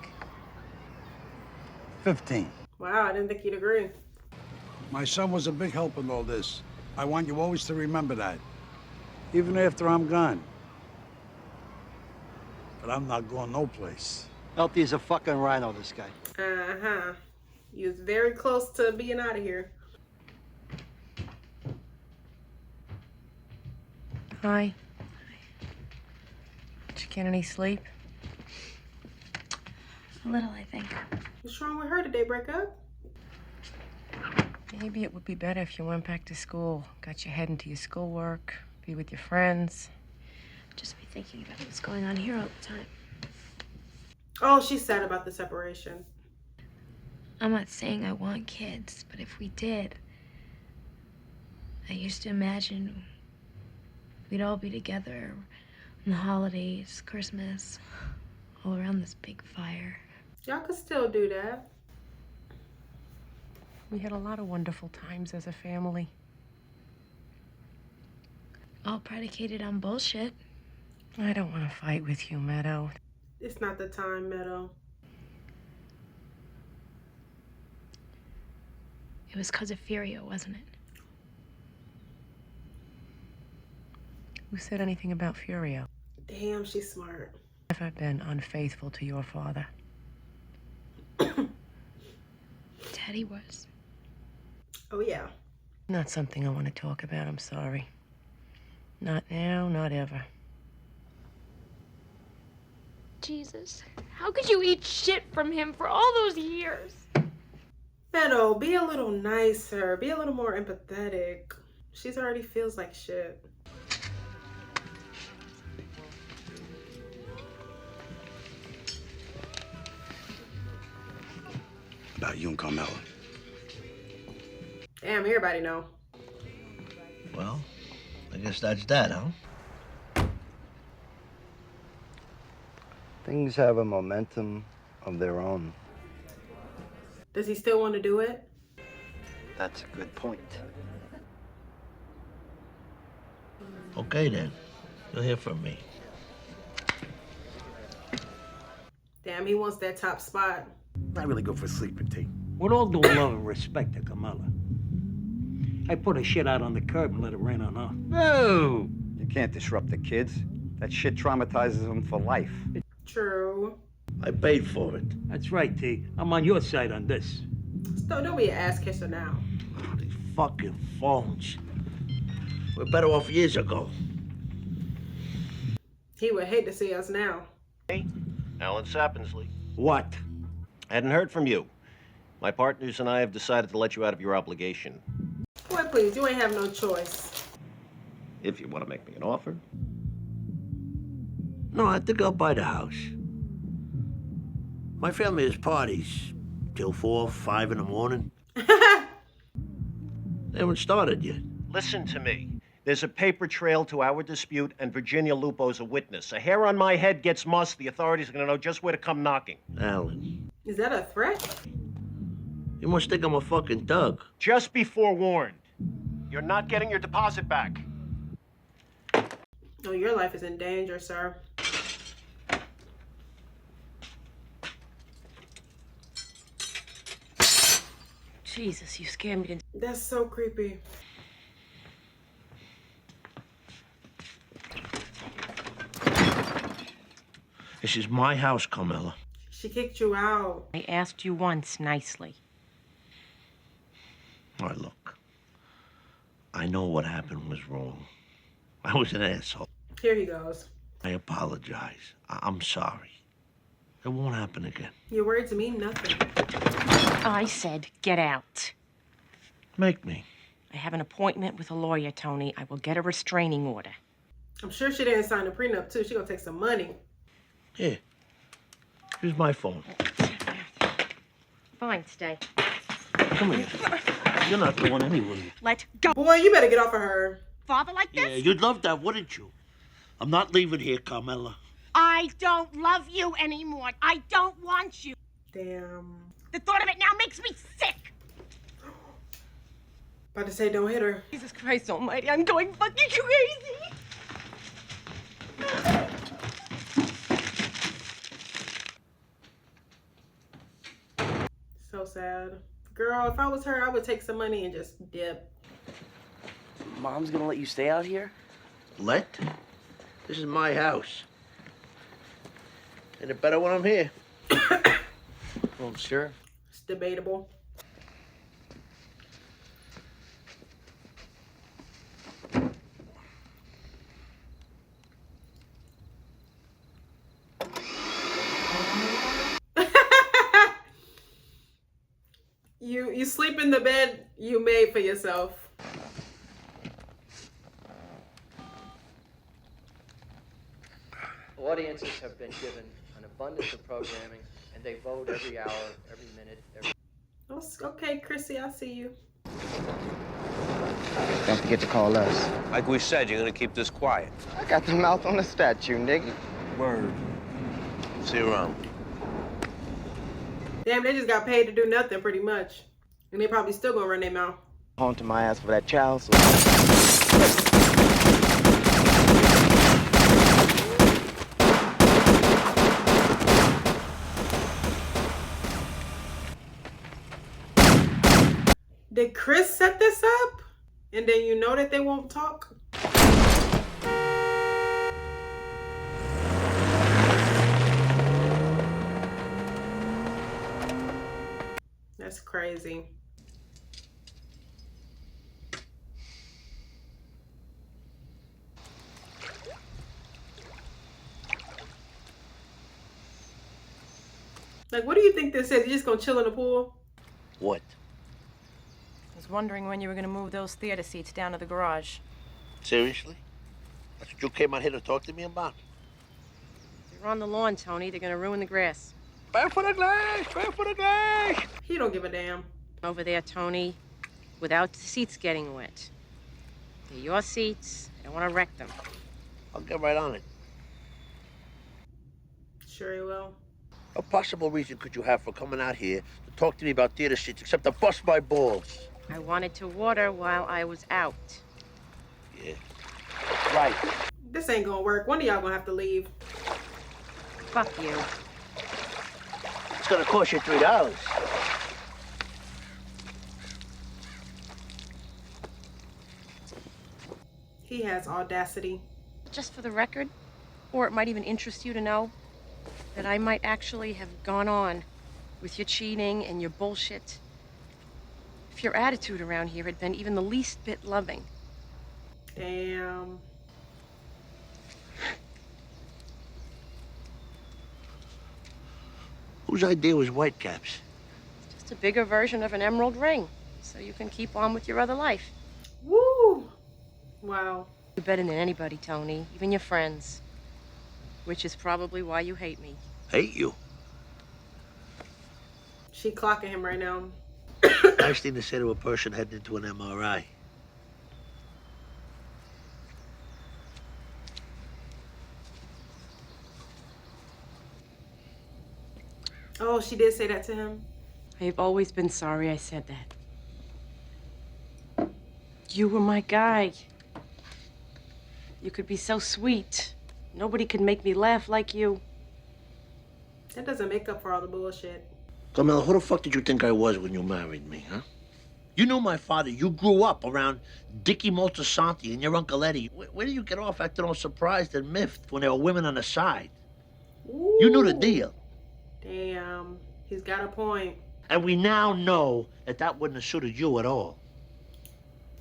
15. Wow, I didn't think you'd agree. My son was a big help in all this. I want you always to remember that. Even after I'm gone. But I'm not going no place. Healthy as a fucking rhino, this guy. Uh-huh. You was very close to being out of here. Hi. Did you get any sleep? A little, I think. What's wrong with her? Did they break up? Maybe it would be better if you went back to school, got your head into your schoolwork, be with your friends. Just be thinking about what's going on here all the time. Oh, she's sad about the separation. I'm not saying I want kids, but if we did, I used to imagine we'd all be together on the holidays, Christmas, all around this big fire. Y'all could still do that. We had a lot of wonderful times as a family. All predicated on bullshit. I don't want to fight with you, Meadow. It's not the time, Meadow. It was because of Furio, wasn't it? Who said anything about Furio? Damn, she's smart. Have I been unfaithful to your father? Daddy was. Oh, yeah. Not something I want to talk about, I'm sorry. Not now, not ever. Jesus, how could you eat shit from him for all those years? Beto, be a little nicer. Be a little more empathetic. She's already feels like shit. About you and Carmela. Damn, everybody know. Well, I guess that's that, huh? Things have a momentum of their own. Does he still want to do it? That's a good point. Okay, then. You'll hear from me. Damn, he wants that top spot. I really go for sleeping tea. With all due love and respect to Carmela, I put her shit out on the curb and let it rain on her. No! You can't disrupt the kids. That shit traumatizes them for life. True. I paid for it. That's right, T. I'm on your side on this. Don't be an ass kisser now. Oh, these fucking phones. We're better off years ago. He would hate to see us now. Hey, Alan Sappensley. What? Hadn't heard from you. My partners and I have decided to let you out of your obligation. Boy, please, you ain't have no choice. If you want to make me an offer. No, I think I'll buy the house. My family has parties till 4, 5 in the morning. They haven't started yet. Listen to me. There's a paper trail to our dispute, and Virginia Lupo's a witness. A hair on my head gets mussed, the authorities are going to know just where to come knocking. Alan, Is that a threat? you must think I'm a fucking thug. Just be forewarned. You're not getting your deposit back. Oh, your life is in danger, sir. Jesus, you scared me to... That's so creepy. This is my house, Carmela. She kicked you out. I asked you once nicely. All right, look. I know what happened was wrong. I was an asshole. Here he goes. I apologize. I'm sorry. It won't happen again. Your words mean nothing. I said get out. Make me. I have an appointment with a lawyer, Tony. I will get a restraining order. I'm sure she didn't sign the prenup, too. She gonna take some money. Here. Here's my phone. Fine, stay. Come here. You're not going anywhere. Let go. Boy, you better get off of her. Father like this? Yeah, you'd love that, wouldn't you? I'm not leaving here, Carmela. I don't love you anymore. I don't want you. Damn. The thought of it now makes me sick. About to say don't hit her. Jesus Christ almighty, I'm going fucking crazy. So sad. Girl, if I was her, I would take some money and just dip. Mom's gonna let you stay out here? Let? This is my house. And it better when I'm here. Well, sure. It's debatable. You sleep in the bed you made for yourself. Audiences have been given an abundance of programming, and they vote every hour, every minute, every... Okay, Chrissy, I see you. Don't forget to call us. Like we said, you're gonna keep this quiet. I got the mouth on the statue, nigga. Word. See you around. Damn, they just got paid to do nothing, pretty much. And they probably still gonna run their mouth. Home to my ass for that child support. Did Chris set this up? And then you know that they won't talk? crazy. Like, what do you think this is? You just gonna chill in the pool? What? I was wondering when you were gonna move those theater seats down to the garage. Seriously? That's what you came out here to talk to me about? They're on the lawn, Tony. They're gonna ruin the grass. Back for the glass! Back for the glass! He don't give a damn. Over there, Tony, without the seats getting wet. They're your seats. I don't want to wreck them. I'll get right on it. Sure he will. What possible reason could you have for coming out here to talk to me about theater seats except to bust my balls? I wanted to water while I was out. Yeah. Right. This ain't gonna work. One of y'all gonna have to leave. Fuck you. It's gonna cost you $3. He has audacity. Just for the record, or it might even interest you to know, that I might actually have gone on with your cheating and your bullshit if your attitude around here had been even the least bit loving. Damn. Whose idea was Whitecaps? Just a bigger version of an emerald ring, so you can keep on with your other life. Woo! Wow. You're better than anybody, Tony, even your friends. Which is probably why you hate me. Hate you? She clocking him right now. Nice thing to say to a person heading into an MRI. Oh, she did say that to him? I've always been sorry I said that. You were my guy. You could be so sweet. Nobody could make me laugh like you. That doesn't make up for all the bullshit. Carmela, who the fuck did you think I was when you married me, huh? You knew my father. You grew up around Dickie Moltisanti and your Uncle Eddie. Where do you get off acting all surprised and miffed when there were women on the side? Ooh. You knew the deal. Damn. He's got a point. And we now know that that wouldn't have suited you at all.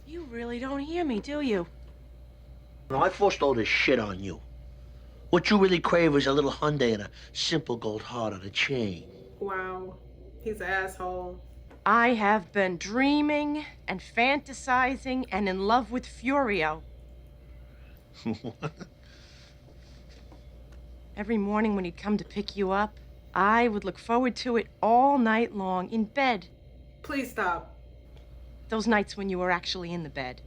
You really don't hear me, do you? No, I forced all this shit on you. What you really crave is a little Hyundai and a simple gold heart on a chain. Wow. He's an asshole. I have been dreaming and fantasizing and in love with Furio. Every morning when he'd come to pick you up, I would look forward to it all night long in bed. Please stop. Those nights when you were actually in the bed.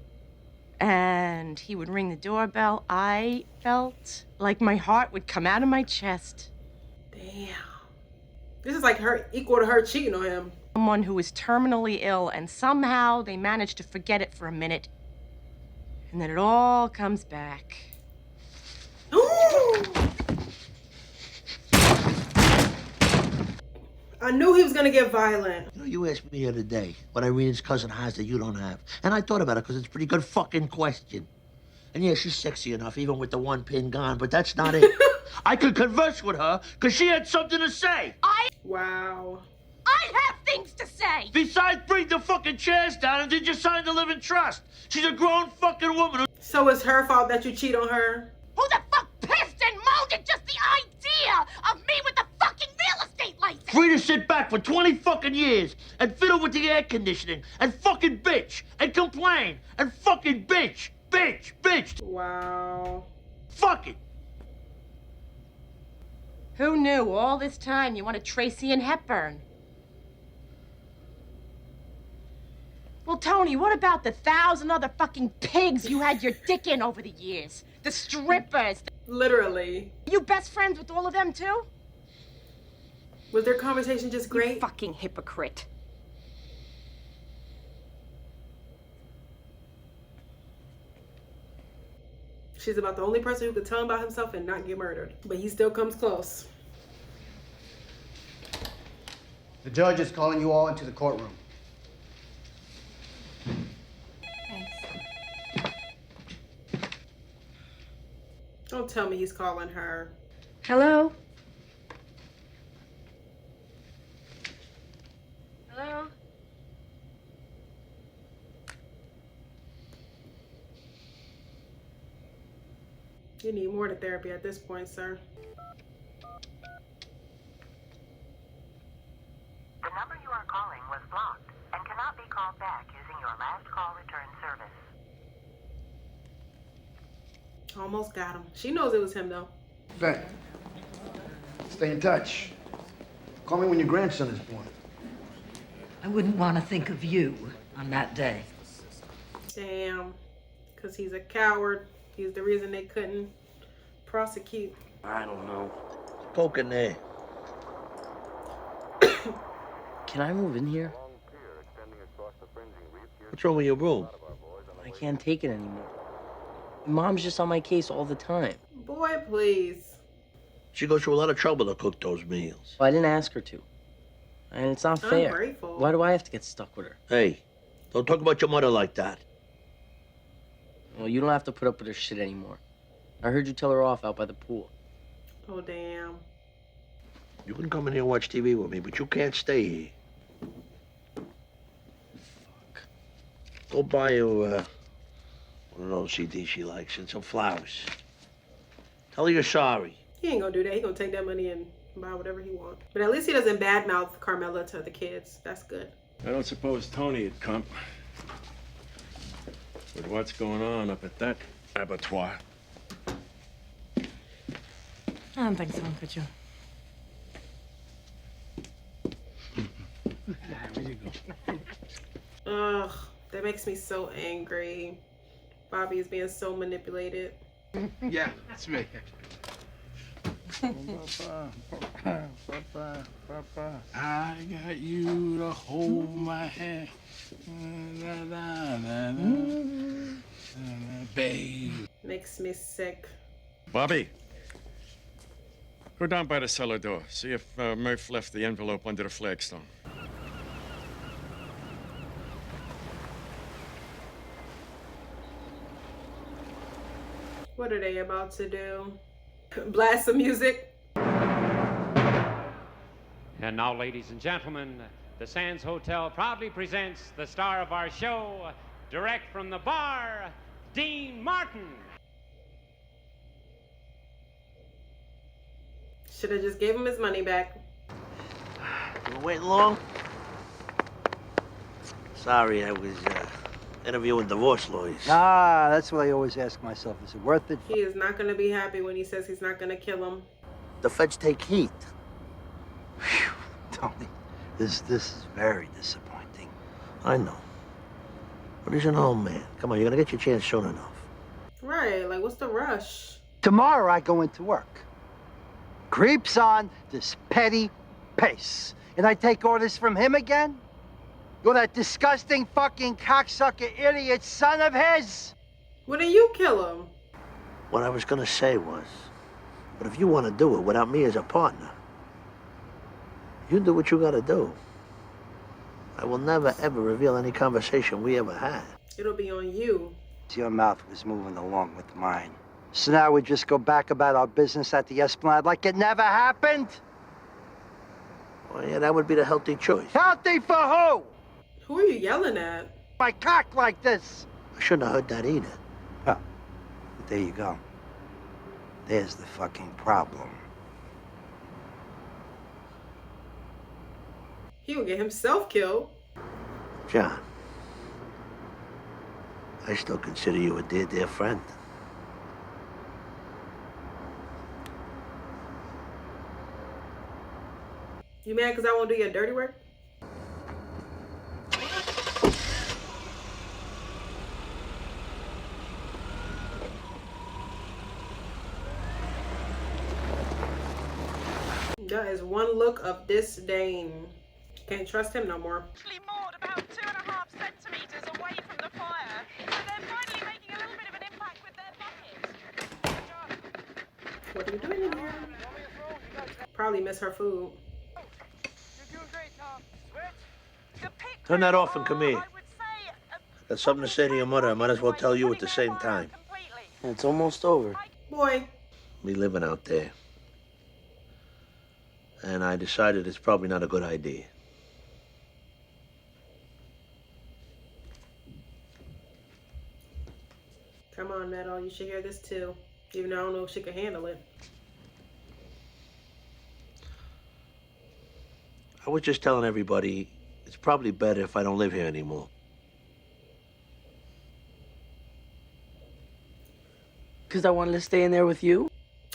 And he would ring the doorbell. I felt like my heart would come out of my chest. Damn. This is like her equal to her cheating on him. Someone who is terminally ill, and somehow they manage to forget it for a minute. And then it all comes back. I knew he was gonna get violent. You know, you asked me the other day what Irina's cousin has that you don't have. And I thought about it because it's a pretty good fucking question. And yeah, she's sexy enough, even with the one pin gone, but that's not it. I could converse with her because she had something to say. Wow. I have things to say! Besides, bring the fucking chairs down and did you sign the living trust? She's a grown fucking woman. So it's her fault that you cheat on her? Who the fuck pissed and moaned at just the idea of me with the fucking real estate license? Free to sit back for 20 fucking years and fiddle with the air conditioning and fucking bitch and complain and fucking bitch. Wow. Fuck it. Who knew all this time you wanted Tracy and Hepburn? Well, Tony, what about the 1,000 other fucking pigs you had your dick in over the years? The strippers. Literally. You best friends with all of them, too? Was their conversation just great? You fucking hypocrite. She's about the only person who could tell him about himself and not get murdered. But he still comes close. The judge is calling you all into the courtroom. Don't tell me he's calling her. Hello? Hello? You need more than therapy at this point, sir. The number you are calling was blocked and cannot be called back using your last call return service. Almost got him. She knows it was him, though. Vet, stay in touch. Call me when your grandson is born. I wouldn't want to think of you on that day. Damn. Because he's a coward. He's the reason they couldn't prosecute. I don't know. Poke in there. Can I move in here? What's wrong with your room? I can't take it anymore. Mom's just on my case all the time. Boy, please. She goes through a lot of trouble to cook those meals. Well, I didn't ask her to. And it's not fair. Ungrateful. Why do I have to get stuck with her? Hey, don't talk about your mother like that. Well, you don't have to put up with her shit anymore. I heard you tell her off out by the pool. Oh, damn. You can come in here and watch TV with me, but you can't stay here. Fuck. Go buy her one of those CDs she likes and some flowers. Tell her you're sorry. He ain't gonna do that. He gonna take that money and buy whatever he wants. But at least he doesn't badmouth Carmela to the kids. That's good. I don't suppose Tony would come. With what's going on up at that abattoir. I don't think so, could you? Ugh, that makes me so angry. Bobby is being so manipulated. Yeah, it's me. I got you to hold my hand. Babe. Makes me sick. Bobby, go down by the cellar door. See if Murph left the envelope under the flagstone. What are they about to do? Blast some music? And now, ladies and gentlemen, the Sands Hotel proudly presents the star of our show, direct from the bar, Dean Martin. Should have just gave him his money back. Been waiting long? Sorry, I was interviewing divorce lawyers. Ah, that's what I always ask myself. Is it worth it? He is not going to be happy when he says he's not going to kill him. The feds take heat. Tony, this is very disappointing. I know. But he's an old man. Come on, you're gonna get your chance soon enough. Right, like what's the rush? Tomorrow I go into work. Creeps on this petty pace. And I take orders from him again? You're that disgusting fucking cocksucker idiot son of his! Why don't you kill him? What I was gonna say was, but if you want to do it without me as a partner, you do what you gotta do. I will never, ever reveal any conversation we ever had. It'll be on you. Your mouth was moving along with mine. So now we just go back about our business at the Esplanade like it never happened? Well, yeah, that would be the healthy choice. Healthy for who? Who are you yelling at? My cock like this. I shouldn't have heard that either. Oh, but there you go. There's the fucking problem. He will get himself killed. John, I still consider you a dear, dear friend. You mad because I won't do your dirty work? That is one look of disdain. Can't trust him no more. Moored about 2.5 centimeters away from the fire, so they're finally making a little bit of an impact with their buckets. What are you doing in here? Probably miss her food. Turn that off and come here. Got something to say to your mother. I might as well tell you at the same time. It's almost over. Boy. Me living out there. And I decided it's probably not a good idea. Come on, Metal. You should hear this too. Even though I don't know if she could handle it. I was just telling everybody it's probably better if I don't live here anymore. Because I wanted to stay in there with you?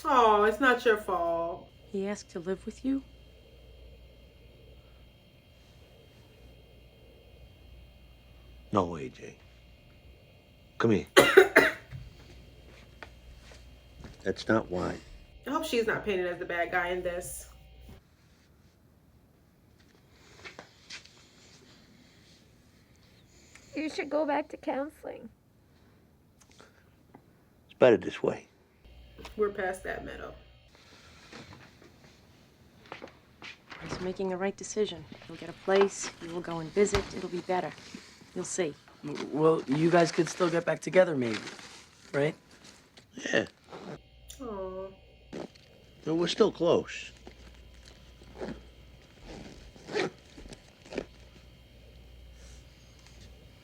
Oh, it's not your fault. He asked to live with you? No way, Jay. Come here. That's not why. I hope she's not painted as the bad guy in this. You should go back to counseling. It's better this way. We're past that, Meadow. He's making the right decision. He'll get a place, you will go and visit, it'll be better. You'll see. Well, you guys could still get back together, maybe. Right? Yeah. Aww. But we're still close.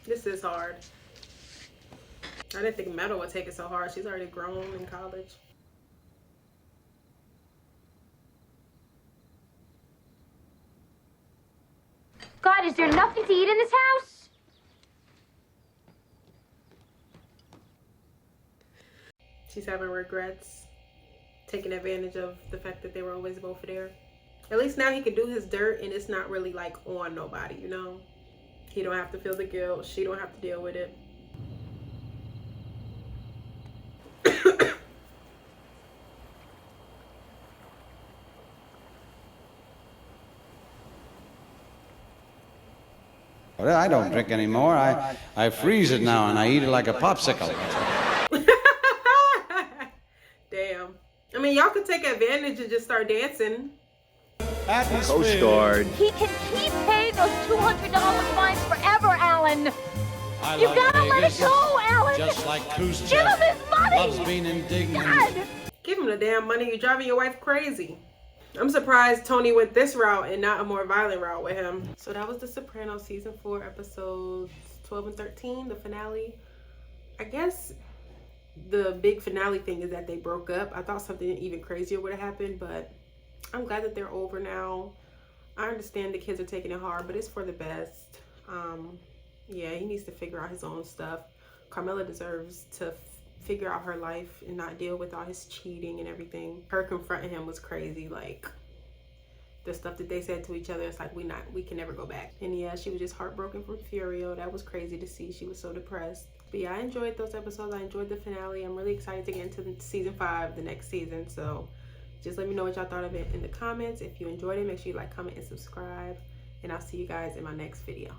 This is hard. I didn't think Meadow would take it so hard. She's already grown in college. God, is there nothing to eat in this house? She's having regrets, taking advantage of the fact that they were always both there. At least now he can do his dirt and it's not really like on nobody, you know? He don't have to feel the guilt. She don't have to deal with it. Well, I don't drink anymore. I freeze it now and I eat it like a popsicle. Damn. I mean, y'all could take advantage and just start dancing. Co-starred. He can keep paying those $200 fines forever, Alan. You like gotta let it Vegas, go, Alan. Just like Khrushchev Give him his money. loves being indignant. God. Give him the damn money. You're driving your wife crazy. I'm surprised Tony went this route and not a more violent route with him. So that was The Sopranos season 4 episodes 12 and 13, the finale. I guess the big finale thing is that they broke up. I thought something even crazier would have happened, but I'm glad that they're over now. I understand the kids are taking it hard, but it's for the best. Yeah, he needs to figure out his own stuff. Carmela deserves to figure out her life and not deal with all his cheating and everything. Her confronting him was crazy. Like, the stuff that they said to each other, it's like we can never go back. And yeah, she was just heartbroken from Furio. That was crazy to see. She was so depressed. But yeah, I enjoyed those episodes. I enjoyed the finale. I'm really excited to get into season 5, the next season. So just let me know what y'all thought of it in the comments. If you enjoyed it, make sure you like, comment, and subscribe. And I'll see you guys in my next video.